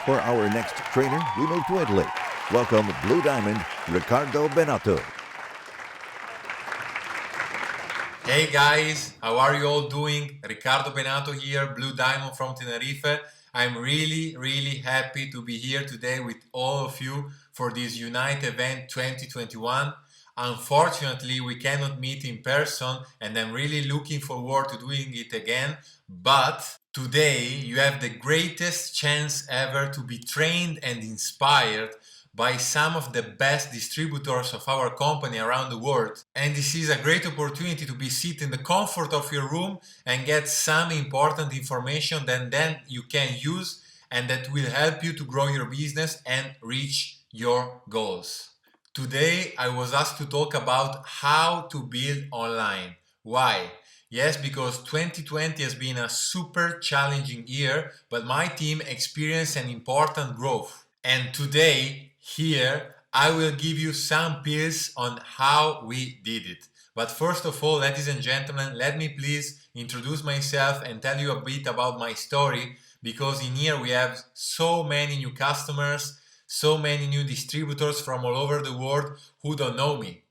For our next trainer, we move to Italy. Welcome Blue Diamond, Riccardo+Benato. Hey guys, how are you all doing? Riccardo+Benato here, Blue Diamond from Tenerife. I'm really happy to be here today with all of you for this Unite event 2021. Unfortunately, we cannot meet in person and I'm really looking forward to doing it again. But today you have the greatest chance ever to be trained and inspired by some of the best distributors of our company around the world. And this is a great opportunity to be sit in the comfort of your room and get some important information that then you can use and that will help you to grow your business and reach your goals. Today I was asked to talk about how to build online. Why? Yes, because 2020 has been a super challenging year, but my team experienced an important growth. And today, here, I will give you some tips on how we did it. But first of all, ladies and gentlemen, let me please introduce myself and tell you a bit about my story, because in here we have so many new customers, so many new distributors from all over the world who don't know me.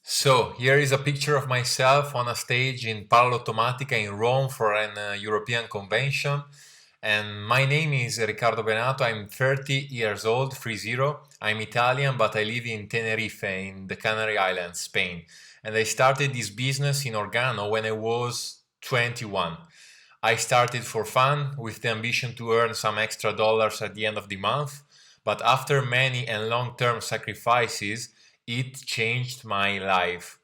So here is a picture of myself on a stage in Parallottomatica in Rome for an European convention. And my name is Riccardo+Benato. I'm 30 years old, 30. I'm Italian, but I live in Tenerife in the Canary Islands, Spain. And I started this business in Organo when I was 21. I started for fun with the ambition to earn some extra dollars at the end of the month. But after many and long-term sacrifices, it changed my life.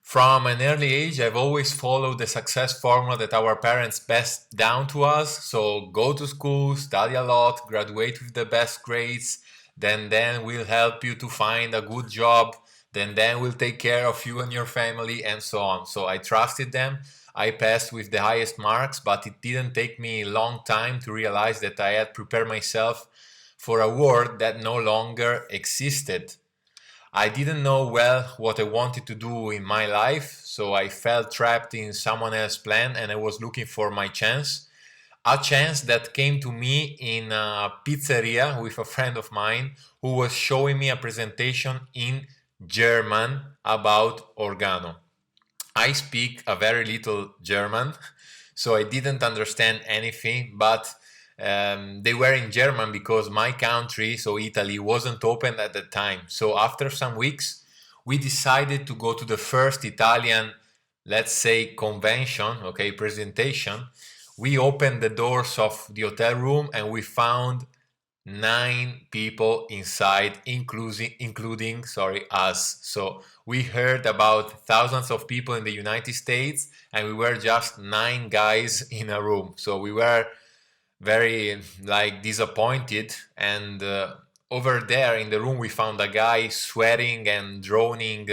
From an early age, I've always followed the success formula that our parents passed down to us. So go to school, study a lot, graduate with the best grades, then we'll help you to find a good job, then we'll take care of you and your family, and so on. So I trusted them. I passed with the highest marks, but it didn't take me a long time to realize that I had prepared myself for a world that no longer existed. I didn't know well what I wanted to do in my life, so I felt trapped in someone else's plan and I was looking for my chance. A chance that came to me in a pizzeria with a friend of mine who was showing me a presentation in German about Organo. I speak a very little German, so I didn't understand anything, but they were in German because my country, so Italy, wasn't open at the time. So after some weeks, we decided to go to the first Italian, let's say, convention, presentation. We opened the doors of the hotel room and we found 9 people inside, including us. So we heard about thousands of people in the United States and we were just 9 guys in a room. So we were very disappointed, and over there in the room we found a guy sweating and drawing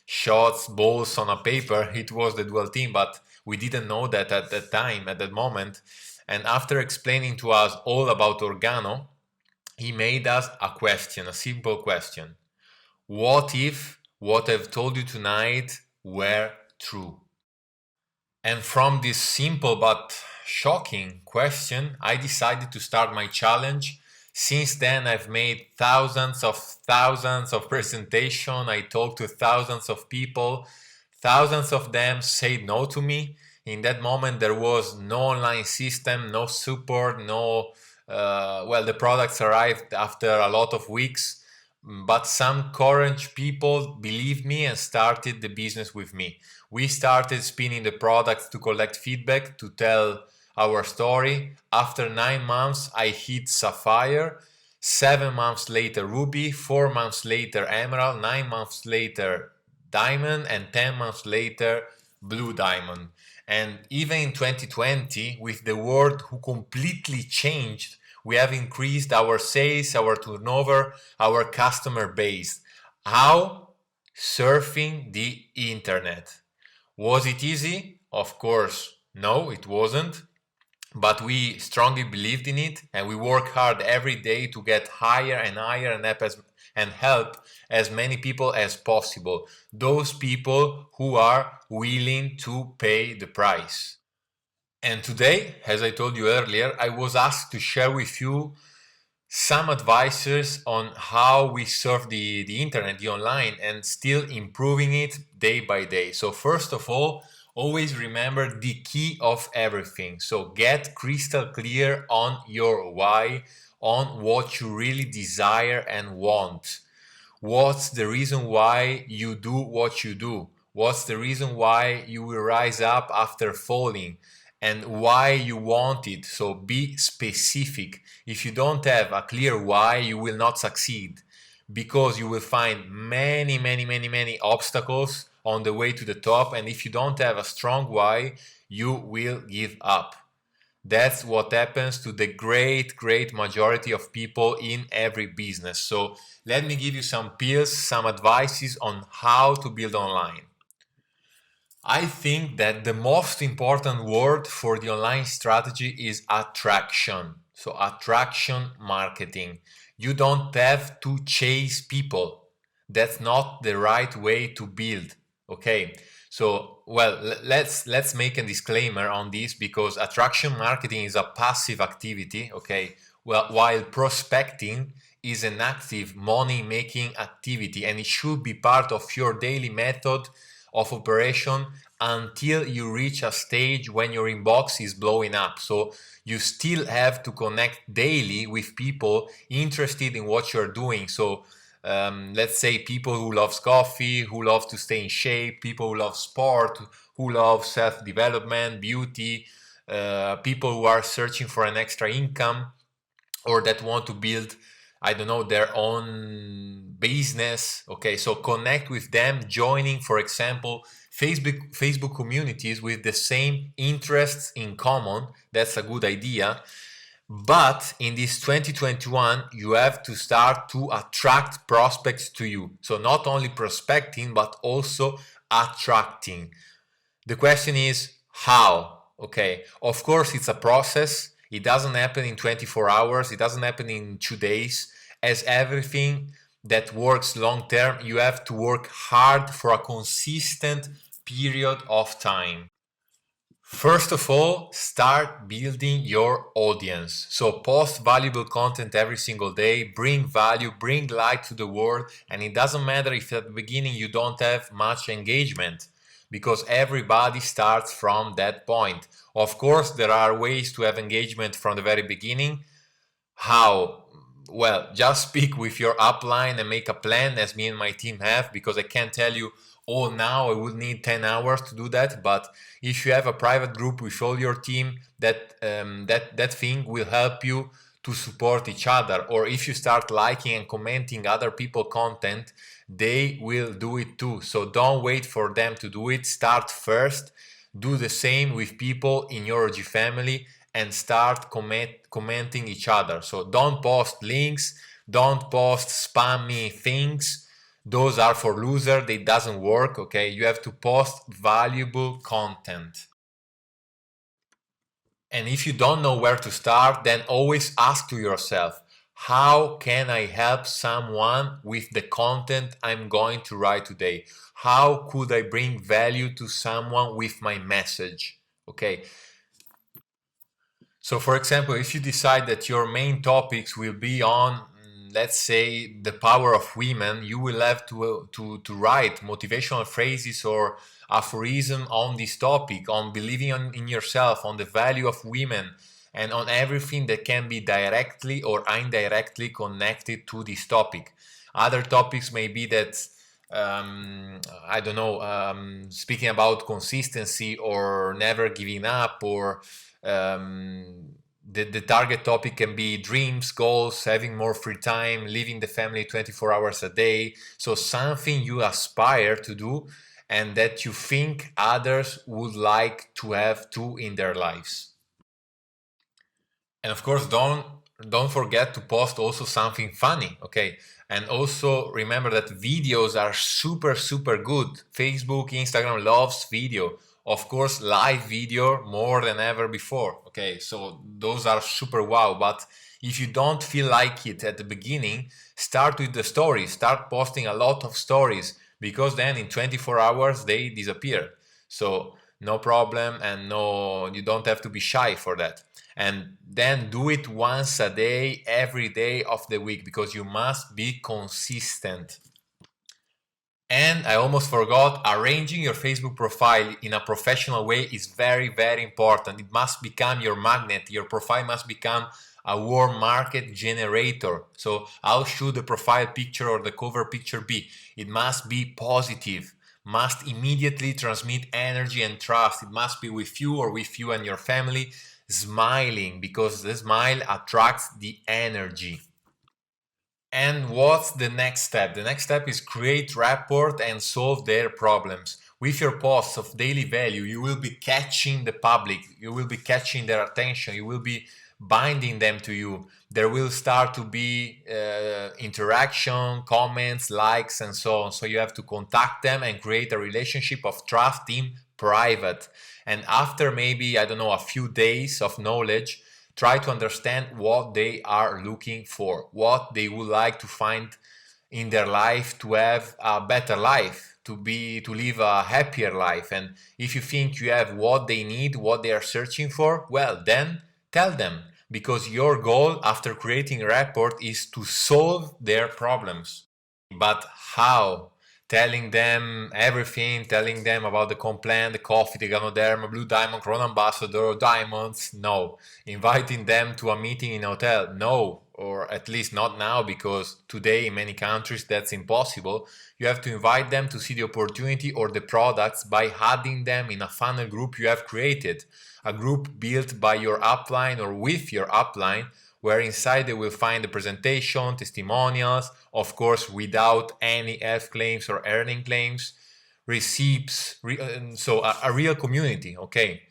shots, balls on a paper. It was the dual team, but we didn't know that at that time, at that moment. And after explaining to us all about Organo, he made us a question, a simple question. What if what I've told you tonight were true? And from this simple but shocking question, I decided to start my challenge. Since then, I've made thousands of presentations. I talked to thousands of people. Thousands of them said no to me. In that moment, there was no online system, no support, the products arrived after a lot of weeks. But some courage people believed me and started the business with me. We started spinning the products to collect feedback, to tell our story. After 9 months, I hit Sapphire. 7 months later, Ruby. 4 months later, Emerald. 9 months later, Diamond. And 10 months later, Blue Diamond. And even in 2020, with the world who completely changed, we have increased our sales, our turnover, our customer base. How? Surfing the internet. Was it easy? Of course, no, it wasn't. But we strongly believed in it and we work hard every day to get higher and higher and help as many people as possible. Those people who are willing to pay the price. And today, as I told you earlier, I was asked to share with you some advices on how we surf the internet, the online, and still improving it day by day. So first of all, always remember the key of everything. So get crystal clear on your why, on what you really desire and want. What's the reason why you do what you do? What's the reason why you will rise up after falling? And why you want it? So be specific. If you don't have a clear why, you will not succeed, because you will find many obstacles on the way to the top. And if you don't have a strong why, you will give up. That's what happens to the great majority of people in every business. So let me give you some pills, some advices on how to build online. I think that the most important word for the online strategy is attraction. So attraction marketing. You don't have to chase people. That's not the right way to build. Okay. So, well, let's make a disclaimer on this, because attraction marketing is a passive activity. Okay. Well, while prospecting is an active money-making activity, and it should be part of your daily method of operation until you reach a stage when your inbox is blowing up. So you still have to connect daily with people interested in what you're doing. So let's say people who love coffee, who love to stay in shape, people who love sport, who love self-development, beauty, people who are searching for an extra income, or that want to build, I don't know, their own business. Okay, so connect with them, joining, for example, Facebook communities with the same interests in common. That's a good idea. But in this 2021, you have to start to attract prospects to you. So not only prospecting, but also attracting. The question is how? Okay, of course it's a process. It doesn't happen in 24 hours. It doesn't happen in 2 days. As everything that works long term, you have to work hard for a consistent period of time. First of all, start building your audience. So post valuable content every single day, bring value, bring light to the world, and it doesn't matter if at the beginning you don't have much engagement, because everybody starts from that point. Of course, there are ways to have engagement from the very beginning. How? Well, just speak with your upline and make a plan, as me and my team have, because I can't tell you, oh, now I would need 10 hours to do that. But if you have a private group with all your team, that thing will help you to support each other. Or if you start liking and commenting other people's content, they will do it too. So don't wait for them to do it. Start first. Do the same with people in your OG family and start commenting each other. So don't post links, don't post spammy things. Those are for losers. They doesn't work. Okay, you have to post valuable content. And if you don't know where to start, then always ask to yourself, how can I help someone with the content I'm going to write today? How could I bring value to someone with my message? Okay. So for example, if you decide that your main topics will be on, let's say, the power of women, you will have to write motivational phrases or aphorism on this topic, on believing in yourself, on the value of women, and on everything that can be directly or indirectly connected to this topic. Other topics may be that, I don't know, speaking about consistency or never giving up, or the target topic can be dreams, goals, having more free time, leaving the family 24 hours a day. So something you aspire to do and that you think others would like to have too in their lives. And of course, don't forget to post also something funny, okay? And also remember that videos are super good. Facebook, Instagram loves video. Of course, live video more than ever before. Okay, so those are super wow. But if you don't feel like it at the beginning, start with the stories. Start posting a lot of stories, because then in 24 hours they disappear. So no problem, and no, you don't have to be shy for that. And then do it once a day, every day of the week, because you must be consistent. And I almost forgot, arranging your Facebook profile in a professional way is very, very important. It must become your magnet. Your profile must become a warm market generator. So how should the profile picture or the cover picture be? It must be positive, must immediately transmit energy and trust. It must be with you or with you and your family, smiling, because the smile attracts the energy. And what's the next step? The next step is create rapport and solve their problems. With your posts of daily value, you will be catching the public, you will be catching their attention, you will be binding them to you. There will start to be interaction, comments, likes, and so on. So you have to contact them and create a relationship of trust in private. And after maybe, I don't know, a few days of knowledge, try to understand what they are looking for, what they would like to find in their life to have a better life, to live a happier life. And if you think you have what they need, what they are searching for, well, then tell them, because your goal after creating a rapport is to solve their problems. But how? Telling them everything, telling them about the Complan, the coffee, the Ganoderma, Blue Diamond, Corona Ambassador, diamonds? No. Inviting them to a meeting in a hotel? No. Or at least not now, because today in many countries that's impossible. You have to invite them to see the opportunity or the products by adding them in a funnel group you have created. A group built by your upline or with your upline, where inside they will find the presentation, testimonials, of course without any health claims or earning claims, receipts, so a real community, okay?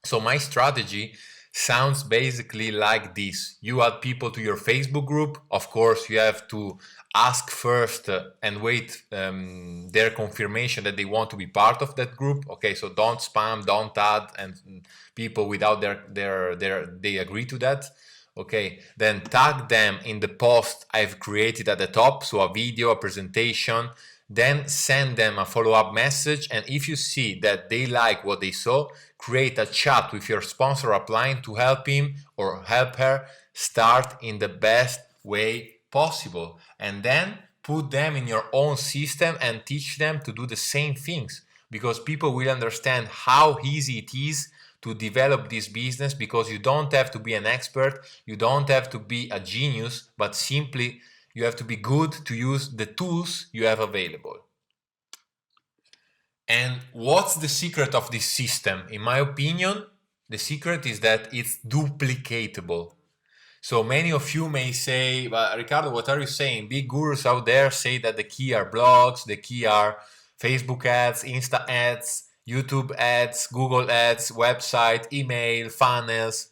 So my strategy sounds basically like this. You add people to your Facebook group. Of course, you have to ask first and wait their confirmation that they want to be part of that group. Okay, so don't spam, don't add and people without they agree to that. Okay, then tag them in the post I've created at the top, so a video, a presentation, then send them a follow-up message, and if you see that they like what they saw, create a chat with your sponsor upline to help him or help her start in the best way possible, and then put them in your own system and teach them to do the same things, because people will understand how easy it is to develop this business, because you don't have to be an expert, you don't have to be a genius, but simply you have to be good to use the tools you have available. And what's the secret of this system? In my opinion, the secret is that it's duplicatable. So many of you may say, but Riccardo, what are you saying? Big gurus out there say that the key are blogs, the key are Facebook ads, Insta ads, YouTube ads, Google ads, website, email, funnels.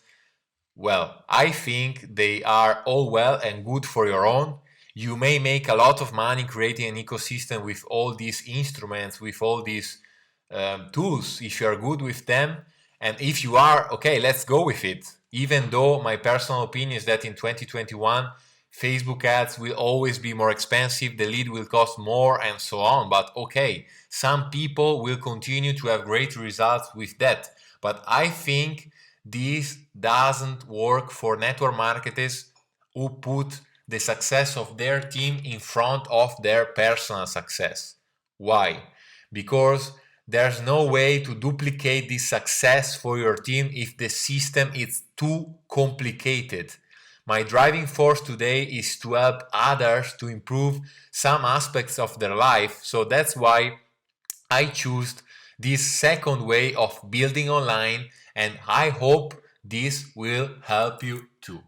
Well, I think they are all well and good for your own. You may make a lot of money creating an ecosystem with all these instruments, with all these tools, if you are good with them. And if you are, okay, let's go with it. Even though my personal opinion is that in 2021, Facebook ads will always be more expensive, the lead will cost more, and so on. But okay, some people will continue to have great results with that. But I think this doesn't work for network marketers who put the success of their team in front of their personal success. Why? Because there's no way to duplicate this success for your team if the system is too complicated. My driving force today is to help others to improve some aspects of their life. So that's why I choose this second way of building online, and I hope this will help you too.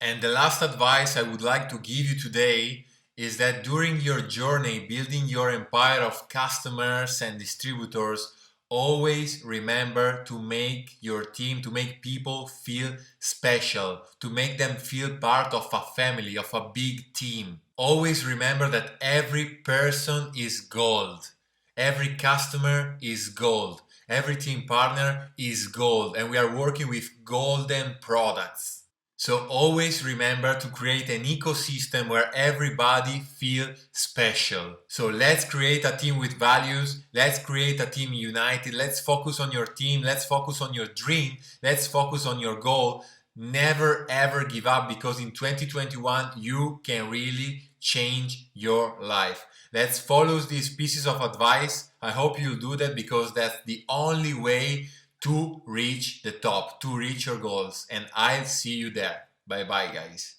And the last advice I would like to give you today is that during your journey building your empire of customers and distributors, always remember to make your team, to make people feel special, to make them feel part of a family, of a big team. Always remember that every person is gold. Every customer is gold. Every team partner is gold. And we are working with golden products. So always remember to create an ecosystem where everybody feels special. So let's create a team with values. Let's create a team united. Let's focus on your team. Let's focus on your dream. Let's focus on your goal. Never ever give up, because in 2021 you can really change your life. Let's follow these pieces of advice. I hope you'll do that, because that's the only way to reach the top, to reach your goals. And I'll see you there. Bye bye, guys.